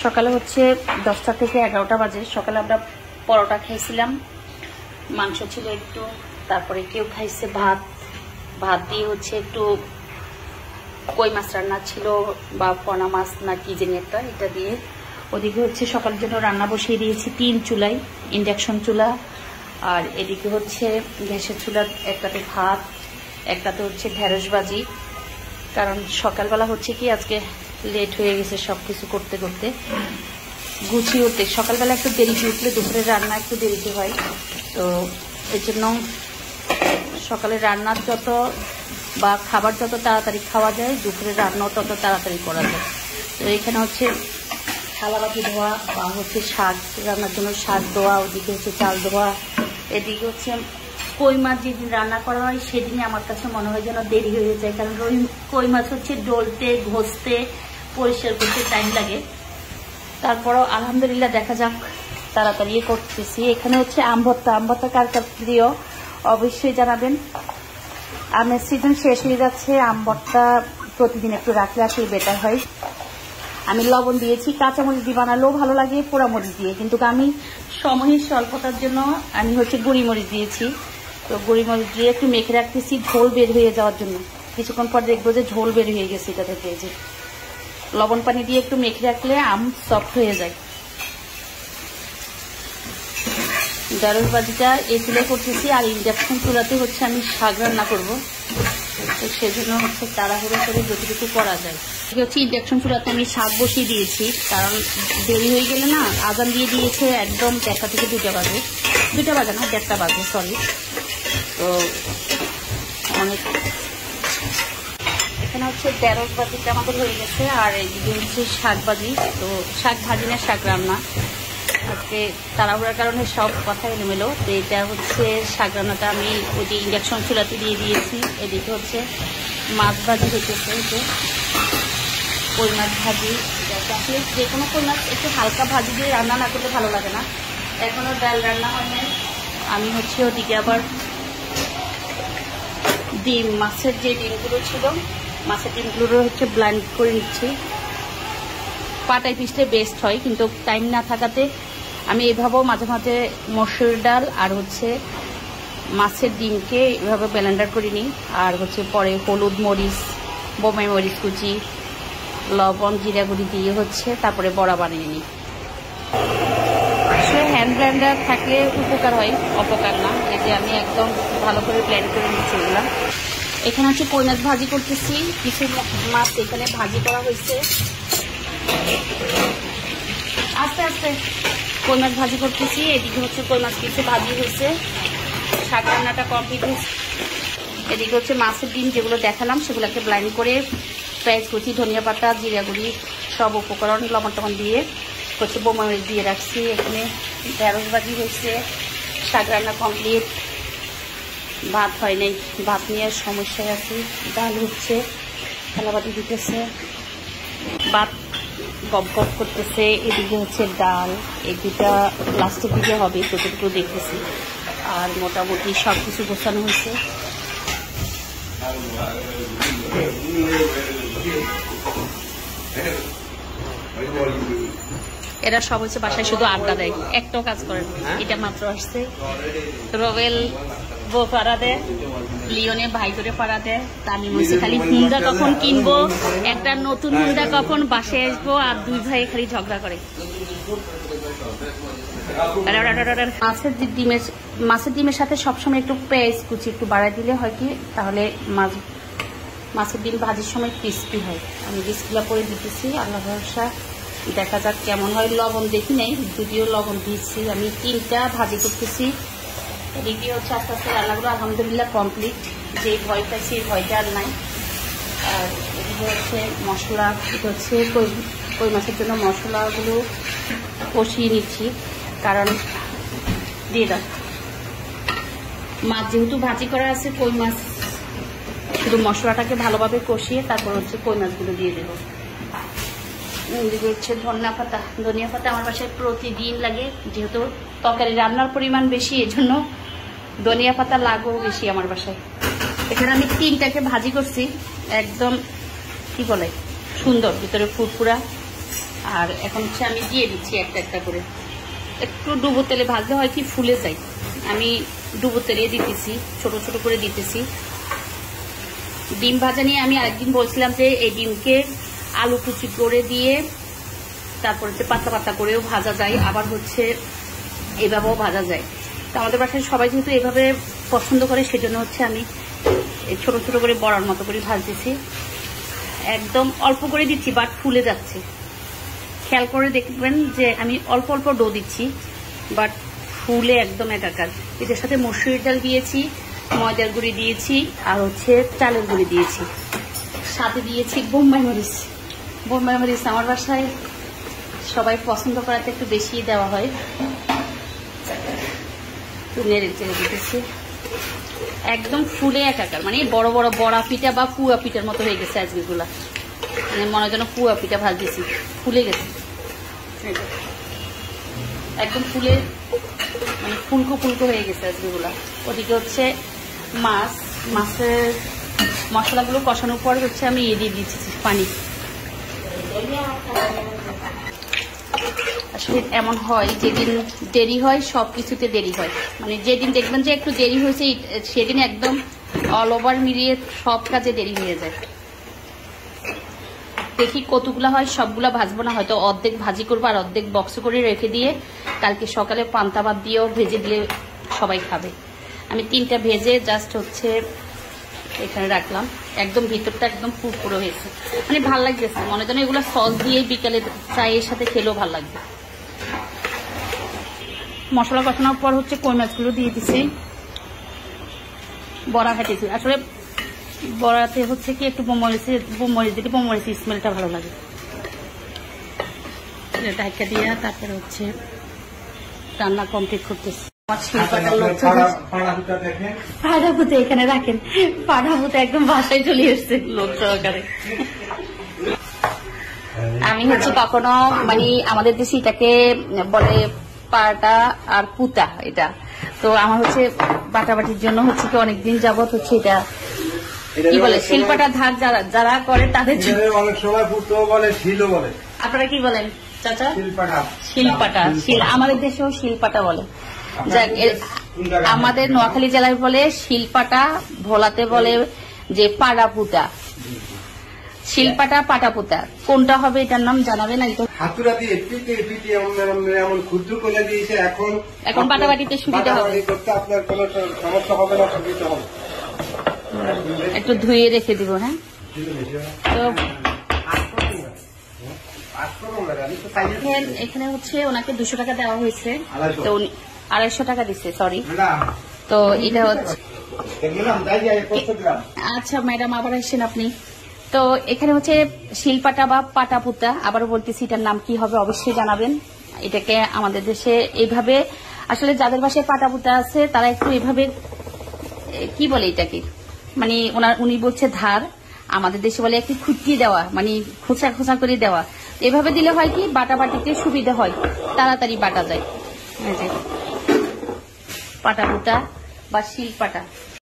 সকালে হচ্ছে 10টা থেকে 11টা বাজে। সকালে আমরা পরোটা খাইছিলাম, মাংস ছিল একটু, তারপরে কেউ খাইছে ভাত, ভাত দিয়ে হচ্ছে একটু কই মাছ রান্না ছিল বা পোনা মাছ না কি জানি একটা, এটা দিয়ে। ওদিকে হচ্ছে সকালের জন্য রান্না বসিয়ে দিয়েছি 3 চুলায়, ইন্ডাকশন চুলা। আর এদিকে হচ্ছে গ্যাসের চুলা, একটাতে ভাত, একটাতে হচ্ছে ঢেঁড়স ভাজি। কারণ সকালবেলা হচ্ছে কি আজকে লেট হয়ে গেছে সব কিছু করতে করতে, গুছিয়ে উঠতে। সকালবেলা একটু দেরিতে উঠলে দুপুরের রান্না একটু দেরিতে হয়, তো এর জন্য সকালে রান্নার যত বা খাবার যত তাড়াতাড়ি খাওয়া যায়, দুপুরের রান্নাও তত তাড়াতাড়ি করা যায়। তো এখানে হচ্ছে থালাবাটি ধোয়া বা হচ্ছে শাক রান্নার জন্য শাক ধোয়া, ওদিকে হচ্ছে চাল ধোয়া, এদিকে হচ্ছে কই মাছ যেদিন রান্না করা হয় সেদিনই আমার কাছে মনে হয় যেন দেরি হয়ে যায়। কারণ ওই কই মাছ হচ্ছে ডলতে, ঘষতে, পরিষ্কার করতে টাইম লাগে। তারপরও আলহামদুলিল্লাহ দেখা যাক তাড়াতাড়ি করতেছি। এখানে হচ্ছে আম ভর্তা। আম ভর্তা কার কার প্রিয় অবশ্যই জানাবেন। আমের সিজন শেষ হয়ে যাচ্ছে, আম ভর্তা প্রতিদিন একটু রাখলে আসলে বেটার হয়। আমি লবণ দিয়েছি, কাঁচামরিচ দিয়ে বানালেও ভালো লাগে, পোড়ামরিচ দিয়ে, কিন্তু আমি সময়ের স্বল্পতার জন্য আমি হচ্ছে গুঁড়িমরিচ দিয়েছি। তো গুঁড়িমরিচ দিয়ে একটু মেখে রাখতেছি ঝোল বের হয়ে যাওয়ার জন্য। কিছুক্ষণ পর দেখবো যে ঝোল বের হয়ে গেছে এটা থেকে। যে লবণ পানি দিয়ে একটু মেখে রাখলে আম সফট হয়ে যায়। ঢেঁড়স ভাজিটা এই চুলায় করতেছি, আর ইন্ডাকশন চুলাতে হচ্ছে আমি শাক রান্না করবো, তো সেজন্য হচ্ছে তাড়াহুড়ো করে যতটুকু করা যায়। হচ্ছে ইন্ডাকশন চুলাতে আমি শাক বসিয়ে দিয়েছি, কারণ দেরি হয়ে গেলে না, আজান দিয়ে দিয়েছে একদম 1টা থেকে 2টা বাজে, 2টা বাজে না 1টা বাজে, সরি। তো অনেক এখানে হচ্ছে ঢেঁড়স ভাজিটা আমাদের হয়ে গেছে, আর এইদিকে হচ্ছে শাক ভাজি। তো শাক ভাজি না শাক রান্না, আজকে তাড়াহুড়ার কারণে সব কথা এলোমেলো। তো এটা হচ্ছে শাক রান্নাটা আমি ওই যে ইন্ডাকশন চুলাতে দিয়ে দিয়েছি। এদিকে হচ্ছে মাছ ভাজি হইতেছে, যে কই মাছ ভাজি। আসলে যে কোনো কই মাছ একটু হালকা ভাজি দিয়ে রান্না না করলে ভালো লাগে না। এখনও ডাল রান্না হয় নাই। আমি হচ্ছে ওদিকে আবার ডিম, মাছের যে ডিমগুলো ছিল, মাছের ডিমগুলো হচ্ছে ব্লেন্ড করে নিচ্ছি। পাটায় পিষলে বেস্ট হয়, কিন্তু টাইম না থাকাতে আমি এভাবেও মাঝে মাঝে মসুর ডাল আর হচ্ছে মাছের ডিমকে এভাবে ব্লেন্ডার করে নিই। আর হচ্ছে পরে হলুদ, মরিচ, বোম্বাই মরিচ কুচি, লবণ, জিরা গুঁড়ি দিয়ে হচ্ছে তারপরে বড়া বানিয়ে নিই। আসলে হ্যান্ড ব্লেন্ডার থাকলে উপকার হয়, অপকার না। এই যে আমি একদম ভালো করে ব্লেন্ড করে নিচ্ছি এগুলা। এখানে হচ্ছে কই মাছ ভাজি করতেছি, কিছু মাছ এখানে ভাজি করা হয়েছে। আস্তে আস্তে কই মাছ ভাজি করতেছি। এদিকে হচ্ছে কই মাছ কিছু ভাজি হয়েছে, শাক রান্নাটা কমপ্লিট হয়েছে। এদিকে হচ্ছে মাছের ডিম যেগুলো দেখালাম সেগুলোকে ব্লেন্ড করে পেঁয়াজ কুচি, ধনিয়া পাতা, জিরা গুঁড়ি, সব উপকরণ লবণ টবণ দিয়ে হচ্ছে বোমা মরিচ দিয়ে রাখছি। এখানে ঢেঁড়স ভাজি হয়েছে, শাক রান্না কমপ্লিট। ভাত হয় নাই, ভাত নিয়ে সমস্যায় আছি। ডাল হচ্ছে, থালাবাটি দিতেছে, ভাত গপ গপ করতেছে। এদিকে হচ্ছে ডাল, এই দুটা লাস্টের দিকে হবে, ততটুকু দেখতেছি। আর মোটামুটি সব কিছু গোছানো হয়েছে। এরা সব হচ্ছে বাসায় শুধু আড্ডা দেয়, একটাও কাজ করে না। এটা মাত্র আসছে, রোবেল বউ পাড়া দেয়, লিওনে ভাই করে পাড়া দেয়। আমি বলছি খালি হুন্ডা কখন কিনবো, একটা নতুন হুন্ডা কখন বাসায় আসবো, আর দুই ভাই খালি ঝগড়া করে। মাছের ডিমের সাথে সবসময় একটু পেঁয়াজ কুচি একটু বাড়াই দিলে হয় কি, তাহলে মাছের ডিম ভাজির সময় ক্রিস্পি হয়। আমি বিসমিল্লাহ করে দিতেছি, আল্লাহ ভরসা, দেখা যাক কেমন হয়। লবণ দেখি নেই, যদিও লবণ দিয়েছি। আমি 3টা ভাজি করতেছি। এদিকে হচ্ছে আস্তে আস্তে রান্নাগুলো আলহামদুলিল্লাহ কমপ্লিট। যে ভয় পাইছি এই ভয়টা আর নাই। আর এদিকে হচ্ছে মশলা, এটা হচ্ছে কই মাছের জন্য মশলাগুলো কষিয়ে নিচ্ছি। কারণ দিয়ে দাও, মাছ যেহেতু ভাজি করা আছে, কই মাছ শুধু মশলাটাকে ভালোভাবে কষিয়ে তারপর হচ্ছে কই মাছগুলো দিয়ে দেবো। এদিকে হচ্ছে ধনিয়া পাতা আমার বাসায় প্রতিদিন লাগে, যেহেতু তরকারি রান্নার পরিমাণ বেশি, এজন্য ধনিয়া পাতা লাগেও বেশি আমার বাসায়। এখানে আমি 3টাকে ভাজি করছি, একদম কি বলে সুন্দর, ভিতরে ফুরফুরা। আর এখন হচ্ছে আমি দিয়ে দিচ্ছি একটা একটা করে। একটু ডুবো তেলে ভাজলে হয় কি ফুলে যায়, আমি ডুবো তেলে দিতেছি, ছোট ছোট করে দিতেছি। ডিম ভাজা নিয়ে আমি আরেকদিন বলছিলাম যে এই ডিমকে আলু কুচি করে দিয়ে তারপর হচ্ছে পাতলা পাতলা করেও ভাজা যায়, আবার হচ্ছে এভাবেও ভাজা যায়। তো আমাদের বাসায় সবাই যেহেতু এভাবে পছন্দ করে সেজন্য হচ্ছে আমি ছোট ছোট করে বড়ার মতো করে ভাজতেছি। একদম অল্প করে দিচ্ছি, বাট ফুলে যাচ্ছে। খেয়াল করে দেখবেন যে আমি অল্প অল্প ডো দিচ্ছি, বাট ফুলে একদম একাকার। এটার সাথে মসুরির ডাল দিয়েছি, ময়দার গুঁড়ি দিয়েছি, আর হচ্ছে চালের গুঁড়ি দিয়েছি, সাথে দিয়েছি বোম্বাই মরিচ। বোম্বাই মরিচ আমার বাসায় সবাই পছন্দ করাতে একটু বেশি দেওয়া হয়। নেড়ে চেড়ে দিতেছি, একদম ফুলে একাকার, মানে বড় বড় বড়া পিঠা বা পুয়া পিঠার মতো হয়ে গেছে আজকেগুলা। মানে মনে যেন পুয়া পিঠা ভাজতেছি, ফুলে গেছে একদম ফুলে, মানে ফুলকো ফুলকো হয়ে গেছে আজকেগুলা। ওদিকে হচ্ছে মাছের মশলাগুলো কষানোর পর হচ্ছে আমি দিয়ে দিচ্ছি পানি। আসলে এমন হয় যেদিন দেরি হয় সবকিছুতে দেরি হয়, মানে যেদিন দেখবেন যে একটু দেরি হয়েছে সেদিন একদম অল ওভার মিলিয়ে সব কাজে দেরি হয়ে যায়। দেখি কতগুলা হয়, সবগুলা ভাজবো না, হয়তো অর্ধেক ভাজি করবো আর অর্ধেক বক্স করে রেখে দিয়ে কালকে সকালে পান্তা ভাত দিয়েও ভেজে দিলে সবাই খাবে। আমি 3টা ভেজে জাস্ট হচ্ছে এখানে রাখলাম, একদম ভিতরটা একদম পুরো হয়েছে, মানে ভাল লাগতেছে। মনে যেন এগুলো সস দিয়ে বিকালে চায়ের সাথে খেলেও ভাল লাগবে। মশলা কষানোর পর হচ্ছে কই মাছগুলো দিয়ে দিচ্ছি, বড়া খাইতেছি। আসলে বড়াতে হচ্ছে কি একটু বোমরিচ দিলে বোমরিচের স্মেলটা ভালো লাগে। ঢাকা দিয়ে তারপরে হচ্ছে রান্না কমপ্লিট করতেছি। পাড়াভূতে এখানে রাখেন, পাড়াভূতে একদম বাসায় চলে এসছে লোক সহকারে। আমি হচ্ছে কখনো মানে আমাদের দেশে এটাকে বলে পাটা আর পুতা, এটা তো আমার হচ্ছে বাটাবাটির জন্য হচ্ছে কি অনেকদিন যাবত হচ্ছে এটা কি বলে শিলপাটা ধার যারা করে তাদের জন্য। অনেক সময় পুতো বলে, শিলও বলে। আপনারা কি বলেন চাচা? শিলপাটা। আমাদের দেশেও শিলপাটা বলে। আমাদের নোয়াখালী জেলায় বলে শিলপাটা, ভোলাতে বলে যে পাড়াপুতা। শিলপাটা পাটাপুতা কোনটা হবে এটার নাম জানাবে না? হাতুড়া দিয়ে এমন ক্ষুদ্র করে দিয়েছে, এখন পাটাবাটিতে সুবিধা হবে, আপনার কোনো সমস্যা হবে না, সুবিধা হবে। একটু ধুয়ে রেখে দিব। হ্যাঁ, তো এখানে হচ্ছে ওনাকে 200 টাকা দেওয়া হয়েছে, তো 250 টাকা দিচ্ছে, সরি। তো এটা হচ্ছে, আচ্ছা ম্যাডাম আবার আসছেন আপনি। তো এখানে হচ্ছে শিলপাটা বা পাটাপুতা, আবারও বলতেছি এটার নাম কি হবে অবশ্যই জানাবেন। এটাকে আমাদের দেশে এইভাবে, আসলে যাদের বাসায় পাটাপুতা আছে তারা একটু এভাবে কি বলে এটাকে, মানে উনি বলছে ধার, আমাদের দেশে বলে একটু খুঁটিয়ে দেওয়া, মানে খোঁচা খোঁচা করে দেওয়া। এভাবে দিলে হয় কি বাটাবাটিতে সুবিধা হয়, তাড়াতাড়ি বাটা যায়। পাটাপুতা বা শিলপাটা।